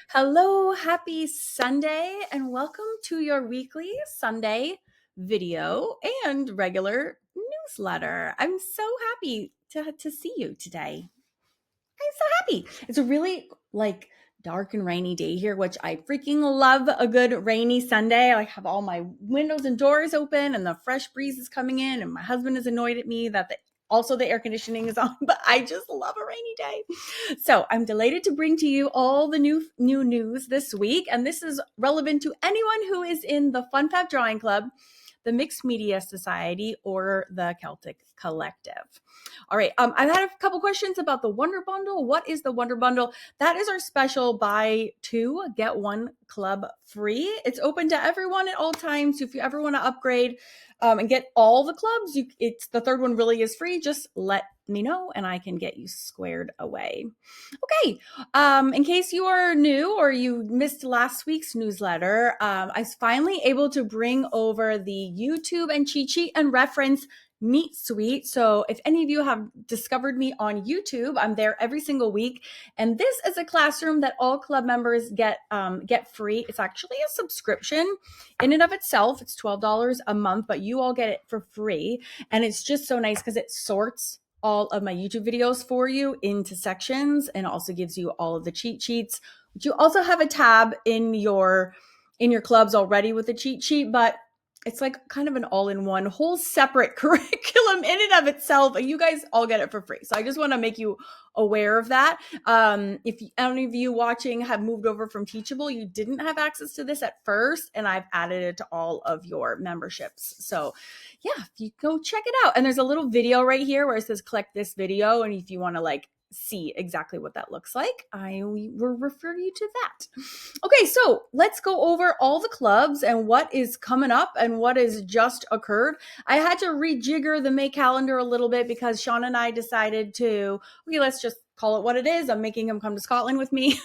Hello, happy Sunday, and welcome to your weekly Sunday video and regular newsletter. I'm so happy to see you today. I'm so happy. It's a really dark and rainy day here, which I freaking love a good rainy Sunday. I have all my windows and doors open and the fresh breeze is coming in, and my husband is annoyed at me that also the air conditioning is on, but I just love a rainy day. So I'm delighted to bring to you all the new news this week, and this is relevant to anyone who is in the Fab Drawing Club, the Mixed Media Society, or the Celtic Collective. All right. I've had a couple questions about the Wonder Bundle. What is the Wonder Bundle? That is our special buy two, get one club free. It's open to everyone at all times. So if you ever want to upgrade and get all the clubs, it's the third one really is free. Just let me know and I can get you squared away. Okay. In case you are new or you missed last week's newsletter, I was finally able to bring over the YouTube and cheat sheet and reference Meet Suite. So if any of you have discovered me on YouTube, I'm there every single week. And this is a classroom that all club members get free. It's actually a subscription in and of itself. It's $12 a month, but you all get it for free. And it's just so nice because it sorts all of my YouTube videos for you into sections and also gives you all of the cheat sheets. But you also have a tab in your clubs already with the cheat sheet, but it's like kind of an all-in-one whole separate curriculum in and of itself. And you guys all get it for free. So I just want to make you aware of that. If any of you watching have moved over from Teachable, you didn't have access to this at first, and I've added it to all of your memberships. So yeah, if you go check it out. And there's a little video right here where it says click this video. And if you want to see exactly what that looks like, I will refer you to that. Okay, so let's go over all the clubs and what is coming up and what has just occurred. I had to rejigger the May calendar a little bit because Sean and I decided to, let's just call it what it is. I'm making him come to Scotland with me.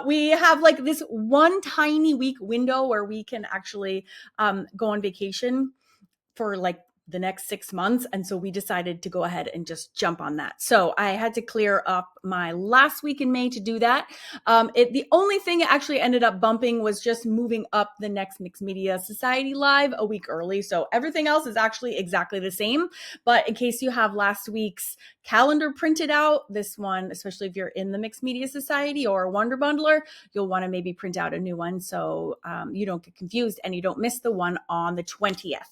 We have this one tiny week window where we can actually go on vacation for the next 6 months. And so we decided to go ahead and just jump on that. So I had to clear up my last week in May to do that. The only thing it actually ended up bumping was just moving up the next Mixed Media Society live a week early. So everything else is actually exactly the same. But in case you have last week's calendar printed out, this one, especially if you're in the Mixed Media Society or a Wonder Bundler, you'll want to maybe print out a new one so you don't get confused and you don't miss the one on the 20th.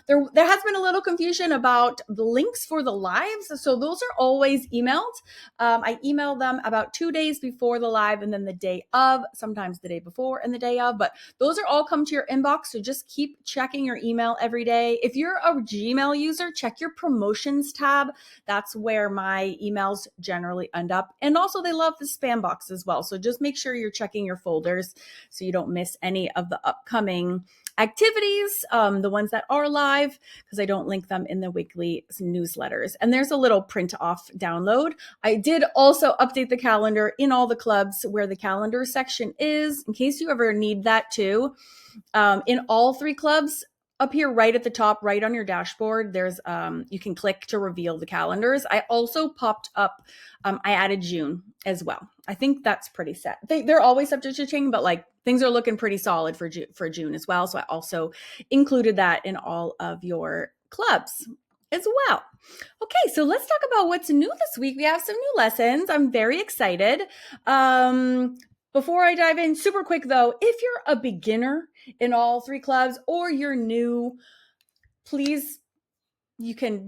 There has been a little confusion about the links for the lives. So those are always emailed. I email them about 2 days before the live and then the day of, sometimes the day before and the day of, but those are all come to your inbox. So just keep checking your email every day. If you're a Gmail user, check your promotions tab. That's where my emails generally end up. And also they love the spam box as well. So just make sure you're checking your folders so you don't miss any of the upcoming activities, the ones that are live, because I don't link them in the weekly newsletters. And there's a little print off download. I did also update the calendar in all the clubs where the calendar section is, in case you ever need that too. In all 3 clubs, up here right at the top, right on your dashboard, there's you can click to reveal the calendars. I also popped up, I added June as well. I think that's pretty set. They're always subject to change, but things are looking pretty solid for June as well. So I also included that in all of your clubs as well. Okay, so let's talk about what's new this week. We have some new lessons. I'm very excited. Before I dive in, super quick though, if you're a beginner in all 3 clubs or you're new, please,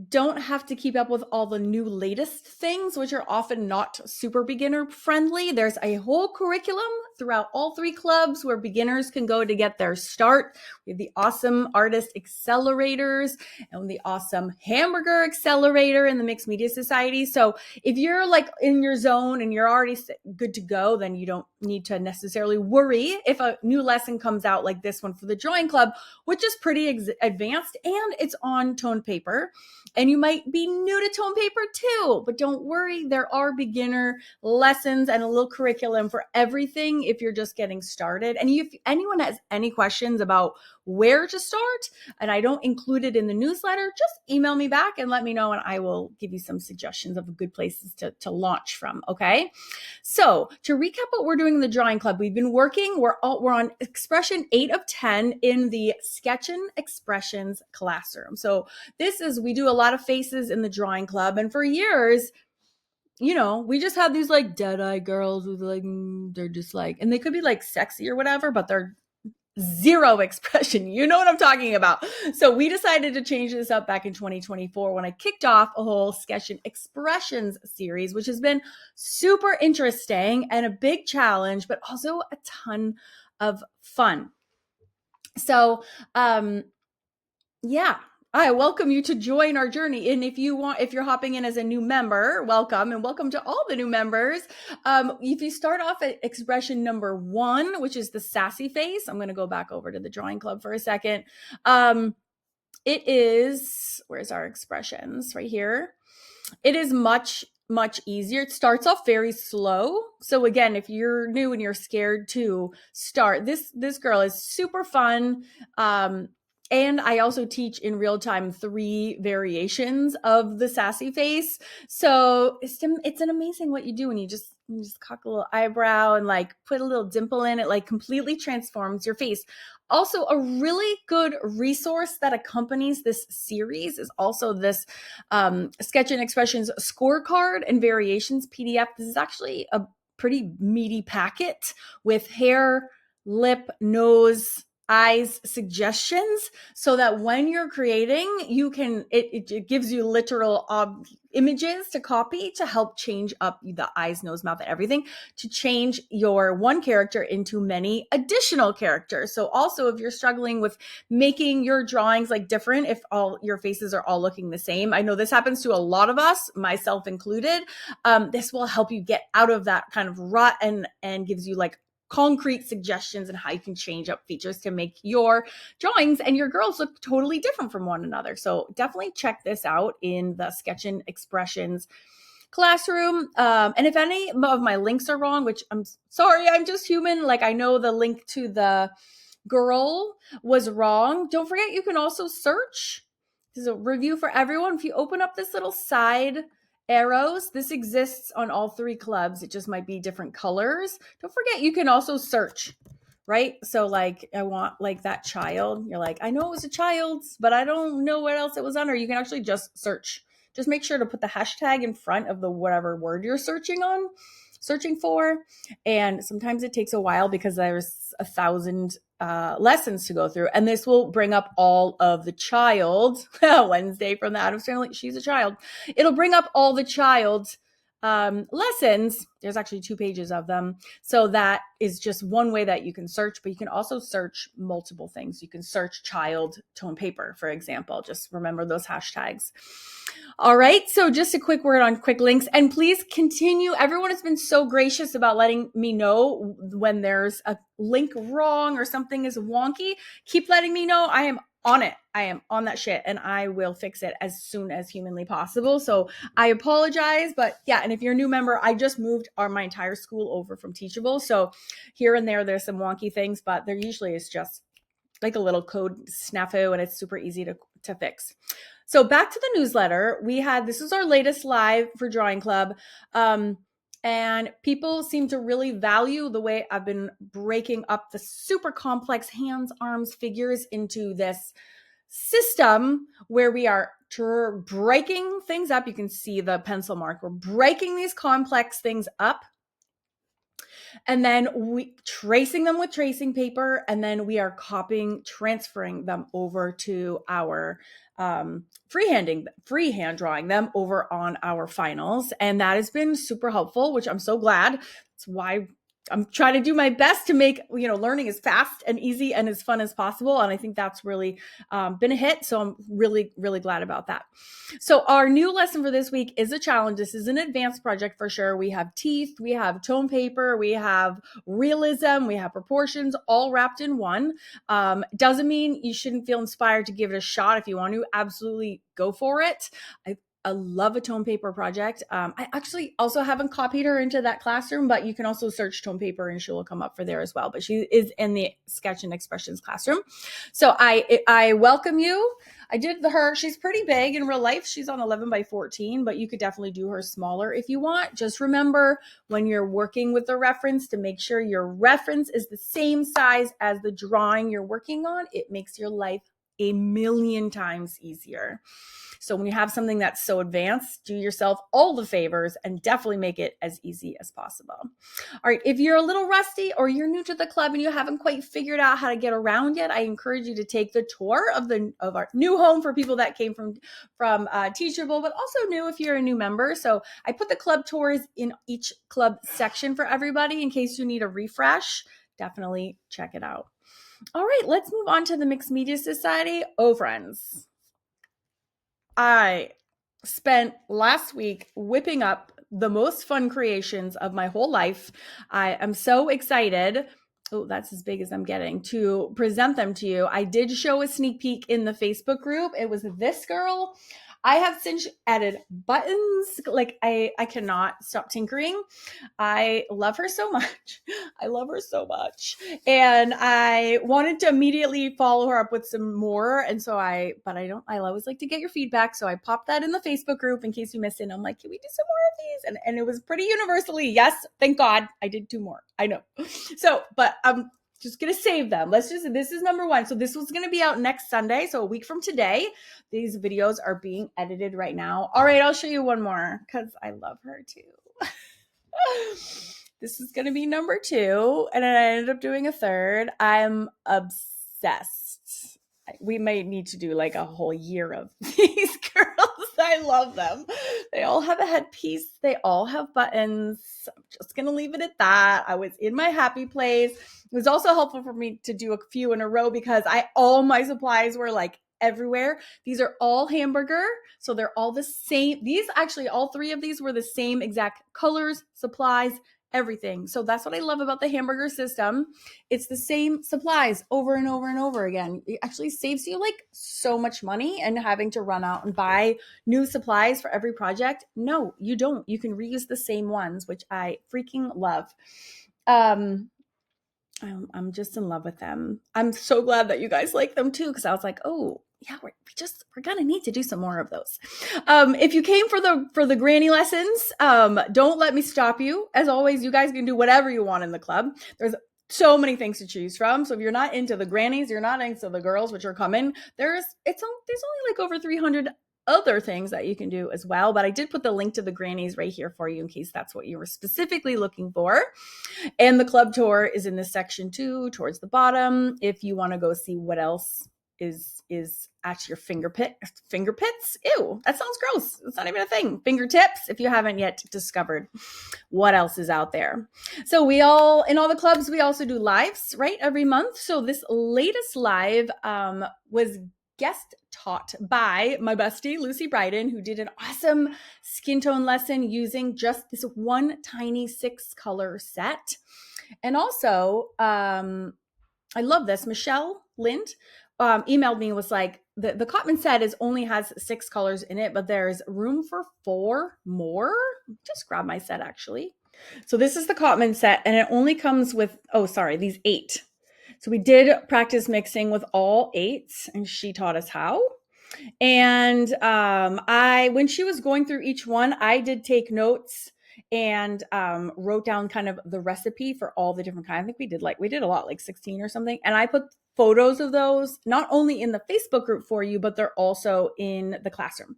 don't have to keep up with all the new latest things, which are often not super beginner friendly. There's a whole curriculum throughout all 3 clubs where beginners can go to get their start. We have the awesome artist accelerators and the awesome hamburger accelerator in the Mixed Media Society. So if you're in your zone and you're already good to go, then you don't need to necessarily worry if a new lesson comes out like this one for the Drawing Club, which is pretty advanced and it's on toned paper. newsletter. And you might be new to tone paper too, but don't worry, there are beginner lessons and a little curriculum for everything if you're just getting started. And if anyone has any questions about where to start and I don't include it in the newsletter, just email me back and let me know, and I will give you some suggestions of good places to launch from. Okay. So to recap what we're doing in the drawing club, we've been working, we're on expression 8 of 10 in the Sketchin' Expressions classroom. So we do a lot of faces in the drawing club. And for years, we just had these like dead-eye girls with like, they're just like, and they could be like sexy or whatever, but they're zero expression. You know what I'm talking about. So we decided to change this up back in 2024 when I kicked off a whole Sketchin' Expressions series, which has been super interesting and a big challenge, but also a ton of fun. So, yeah, I welcome you to join our journey. And if you're hopping in as a new member, welcome, and welcome to all the new members. If you start off at expression number 1, which is the sassy face, I'm going to go back over to the drawing club for a second. It is, where's our expressions? Right here. It is much easier. It starts off very slow. So again, if you're new and you're scared to start, this girl is super fun. And I also teach in real time 3 variations of the sassy face. So it's an amazing what you do when you just cock a little eyebrow and like put a little dimple in it, like completely transforms your face. Also, a really good resource that accompanies this series is also this Sketchin' Expressions scorecard and variations PDF. This is actually a pretty meaty packet with hair, lip, nose, eyes suggestions, so that when you're creating, it gives you literal images to copy to help change up the eyes, nose, mouth, and everything, to change your one character into many additional characters. So also, if you're struggling with making your drawings like different, if all your faces are all looking the same, I know this happens to a lot of us, myself included. This will help you get out of that kind of rut and gives you like concrete suggestions and how you can change up features to make your drawings and your girls look totally different from one another. So definitely check this out in the Sketchin' Expressions classroom. And if any of my links are wrong, which I'm sorry, I'm just human. Like, I know the link to the girl was wrong. Don't forget, you can also search. This is a review for everyone. If you open up this little side arrows, this exists on all 3 clubs. It just might be different colors. Don't forget, you can also search, right? So like, I want like that child. You're like, I know it was a child's, but I don't know what else it was under. You can actually just search. Just make sure to put the hashtag in front of the whatever word you're searching for. And sometimes it takes a while because there's 1,000 lessons to go through. And this will bring up all of the child Wednesday from the Addams Family. She's a child. It'll bring up all the child's lessons. There's actually 2 pages of them. So that is just one way that you can search, but you can also search multiple things. You can search child tone paper, for example. Just remember those hashtags. All right. So just a quick word on quick links, and please continue. Everyone has been so gracious about letting me know when there's a link wrong or something is wonky. Keep letting me know. I am on it. I am on that shit, and I will fix it as soon as humanly possible. So I apologize, but yeah. And if you're a new member, I just moved my entire school over from Teachable. So here and there's some wonky things, but there usually is just like a little code snafu, and it's super easy to fix. So back to the newsletter, this is our latest live for Drawing Club. And people seem to really value the way I've been breaking up the super complex hands, arms, figures into this system where we are breaking things up. You can see the pencil mark. We're breaking these complex things up, and then we tracing them with tracing paper, and then we are transferring them over to our freehand drawing them over on our finals. And that has been super helpful, which I'm so glad. That's why I'm trying to do my best to make, learning as fast and easy and as fun as possible. And I think that's really been a hit. So I'm really, really glad about that. So our new lesson for this week is a challenge. This is an advanced project for sure. We have teeth, we have tone paper, we have realism, we have proportions, all wrapped in one. Doesn't mean you shouldn't feel inspired to give it a shot. If you want to, absolutely go for it. I love a tone paper project. I actually also haven't copied her into that classroom, but you can also search tone paper and she will come up for there as well. But she is in the sketch and expressions classroom. So I welcome you. I did her. She's pretty big in real life. She's on 11 by 14, but you could definitely do her smaller if you want. Just remember when you're working with the reference to make sure your reference is the same size as the drawing you're working on. It makes your life a million times easier. So when you have something that's so advanced, do yourself all the favors and definitely make it as easy as possible. All right, if you're a little rusty or you're new to the club and you haven't quite figured out how to get around yet, I encourage you to take the tour of our new home for people that came from Teachable, but also new if you're a new member. So I put the club tours in each club section for everybody in case you need a refresh. Definitely check it out. All right, let's move on to the Mixed Media Society. Oh, friends. I spent last week whipping up the most fun creations of my whole life. I am so excited. Oh, that's as big as I'm getting to present them to you. I did show a sneak peek in the Facebook group. It was this girl. I have since added buttons. Like I cannot stop tinkering. I love her so much. I love her so much. And I wanted to immediately follow her up with some more. And so I always like to get your feedback. So I popped that in the Facebook group in case you missed it. And I'm like, can we do some more of these? And it was pretty universally, yes, thank God I did 2 more. I know. So, but I'm just going to save them. This is number 1. So this was going to be out next Sunday. So a week from today, these videos are being edited right now. All right, I'll show you one more because I love her too. This is going to be number 2. And then I ended up doing a third. I'm obsessed. We might need to do like a whole year of these girls. I love them. They all have a headpiece. They all have buttons. I'm just going to leave it at that. I was in my happy place. It was also helpful for me to do a few in a row because all my supplies were like everywhere. These are all hamburger. So they're all the same. These actually, all 3 of these were the same exact colors, supplies, everything. So that's what I love about the hamburger system. It's the same supplies over and over and over again. It actually saves you like so much money and having to run out and buy new supplies for every project. No, you don't. You can reuse the same ones, which I freaking love. I'm just in love with them. I'm so glad that you guys like them too, because I was like, oh yeah, we're gonna need to do some more of those. If you came for the granny lessons, don't let me stop you. As always, you guys can do whatever you want in the club. There's so many things to choose from. So if you're not into the grannies, you're not into the girls, which are coming. There's only like over 300 other things that you can do as well. But I did put the link to the grannies right here for you in case that's what you were specifically looking for. And the club tour is in this section too, towards the bottom. If you want to go see what else is at your fingerpits. Ew, that sounds gross. It's not even a thing. Fingertips, if you haven't yet discovered what else is out there. So in all the clubs, we also do lives, right? Every month. So this latest live was guest taught by my bestie, Lucy Bryden, who did an awesome skin tone lesson using just this one tiny 6-color set. And also, I love this. Michelle Lind emailed me and was like, the Cotman set only has 6 colors in it, but there's room for 4 more. Just grab my set actually. So this is the Cotman set and it only comes with, these 8. So we did practice mixing with all 8s and she taught us how. And when she was going through each one, I did take notes and wrote down kind of the recipe for all the different kinds. I think we did a lot, like 16 or something. And I put photos of those, not only in the Facebook group for you, but they're also in the classroom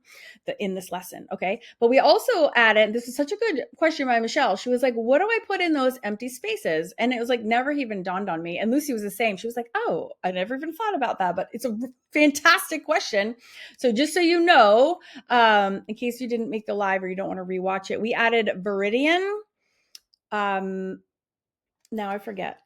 in this lesson. Okay. But we also added, this is such a good question by Michelle. She was like, what do I put in those empty spaces? And it was like, never even dawned on me. And Lucy was the same. She was like, oh, I never even thought about that, but it's a fantastic question. So just so you know, in case you didn't make the live or you don't want to rewatch it, we added Viridian, Now I forget.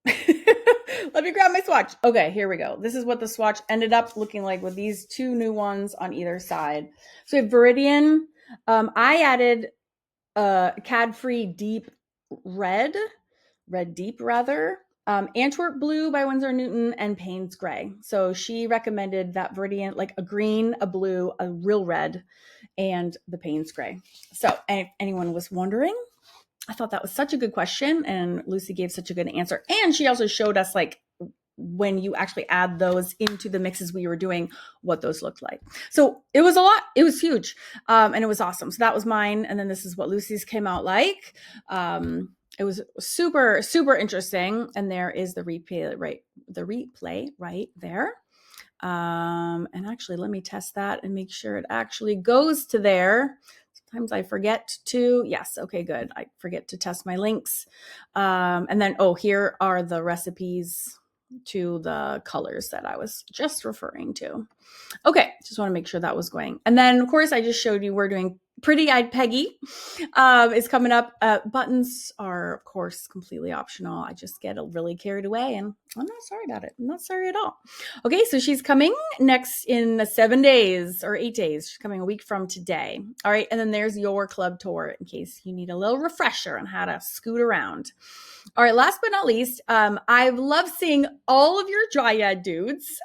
Let me grab my swatch. Okay, here we go. This is what the swatch ended up looking like with these two new ones on either side. So we have Viridian. I added Cad-Free Deep Red Deep rather, Antwerp Blue by Winsor Newton, and Payne's Gray. So she recommended that Viridian, like a green, a blue, a real red, and the Payne's Gray. So if anyone was wondering, I thought that was such a good question, and Lucy gave such a good answer. And she also showed us, like, when you actually add those into the mixes we were doing, what those looked like. So it was a lot. It was huge, and it was awesome. So that was mine, and then this is what Lucy's came out like. It was super, super interesting, and there is the replay right there. And actually, let me test that and make sure it actually goes to there. Sometimes I forget to, yes, okay, good. I forget to test my links. And then, here are the recipes to the colors that I was just referring to. Okay, just want to make sure that was going. And then, of course, I just showed you we're doing Pretty Eyed Peggy is coming up. Buttons are, of course, completely optional. I just get really carried away, and I'm not sorry about it. I'm not sorry at all. Okay, so she's coming next in 7 days or 8 days. She's coming a week from today. All right, and then there's your club tour in case you need a little refresher on how to scoot around. All right, last but not least, I've loved seeing all of your Dryad dudes.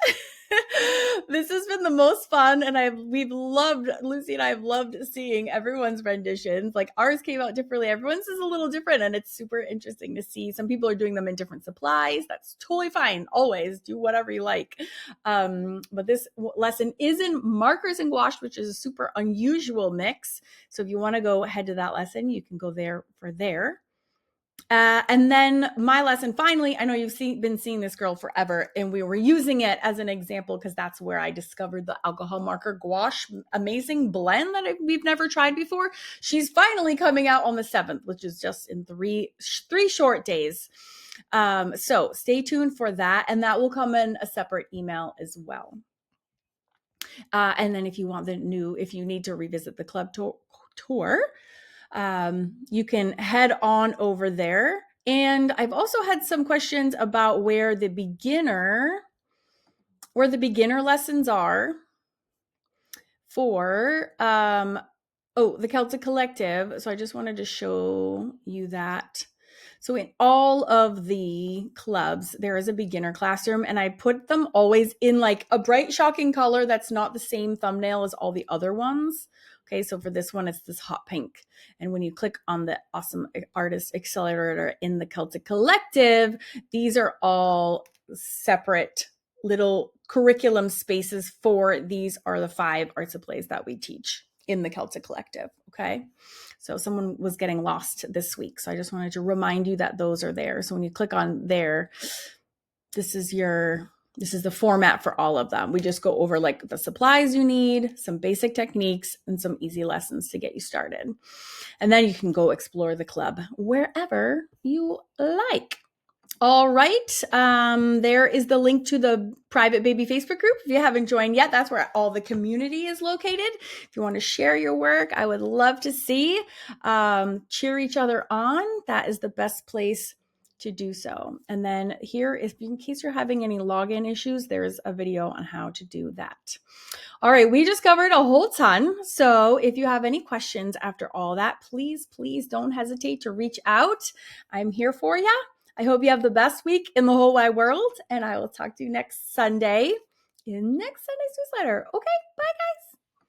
This has been the most fun, and Lucy and I have loved seeing everyone's renditions. Like, ours came out differently. Everyone's is a little different, and it's super interesting to see. Some people are doing them in different supplies. That's totally fine. Always do whatever you like. But this lesson is in markers and gouache, which is a super unusual mix. So if you want to go ahead to that lesson, you can go there for there. And then my lesson, finally, I know you've been seeing this girl forever, and we were using it as an example because that's where I discovered the alcohol marker gouache amazing blend that we've never tried before. She's finally coming out on the 7th, which is just in three short days. So stay tuned for that, and that will come in a separate email as well. And then if you need to revisit the club tour, you can head on over there. And I've also had some questions about where the beginner lessons are for the Celtic Collective. So I just wanted to show you that. So in all of the clubs, there is a beginner classroom, and I put them always in like a bright, shocking color that's not the same thumbnail as all the other ones. Okay, so for this one, it's this hot pink. And when you click on the awesome artist accelerator in the Celtic Collective, these are all separate little curriculum spaces for these are the 5 arts of plays that we teach in the Celtic Collective. Okay, so someone was getting lost this week, so I just wanted to remind you that those are there. So when you click on there, this is the format for all of them. We just go over like the supplies you need, some basic techniques, and some easy lessons to get you started. And then you can go explore the club wherever you like. All right. There is the link to the private baby Facebook group. If you haven't joined yet, that's where all the community is located. If you want to share your work, I would love to see. Cheer each other on. That is the best place to do so. And then here, in case you're having any login issues, there's a video on how to do that. All right, we just covered a whole ton. So if you have any questions after all that, please don't hesitate to reach out. I'm here for you. I hope you have the best week in the whole wide world, and I will talk to you next Sunday in next Sunday's newsletter. Okay, bye guys.